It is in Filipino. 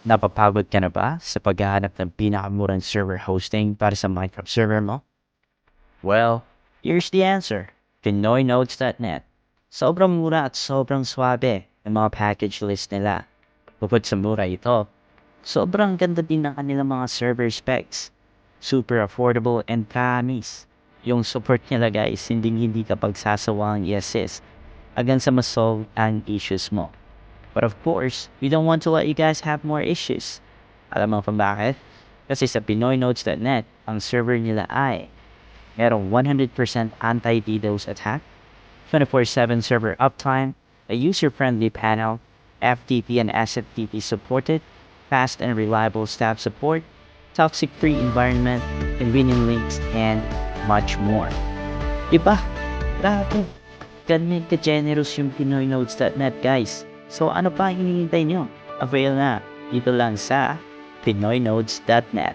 Napapagod ka na ba sa paghahanap ng pinakamurang server hosting para sa Minecraft server mo? Well, here's the answer. PinoyNodes.net. Sobrang mura at sobrang swabe ang mga package list nila. Bukod sa mura ito, sobrang ganda din ng kanilang mga server specs. Super affordable and promise. Yung support nila guys, hindi ka pagsasawang i-assist hanggang sa masolve ang issues mo. But of course, we don't want to let you guys have more issues. Alam mo kung bakit? Kasi sa PinoyNodes.net, ang server nila ay merong 100% anti-DDoS attack, 24/7 server uptime, a user-friendly panel, FTP and SFTP supported, fast and reliable staff support, toxic-free environment, convenient links, and much more. Diba? Grabe. Ganun ka-generous yung PinoyNodes.net guys. So ano pa ang hinihintay nyo? Avail na dito lang sa PinoyNodes.net.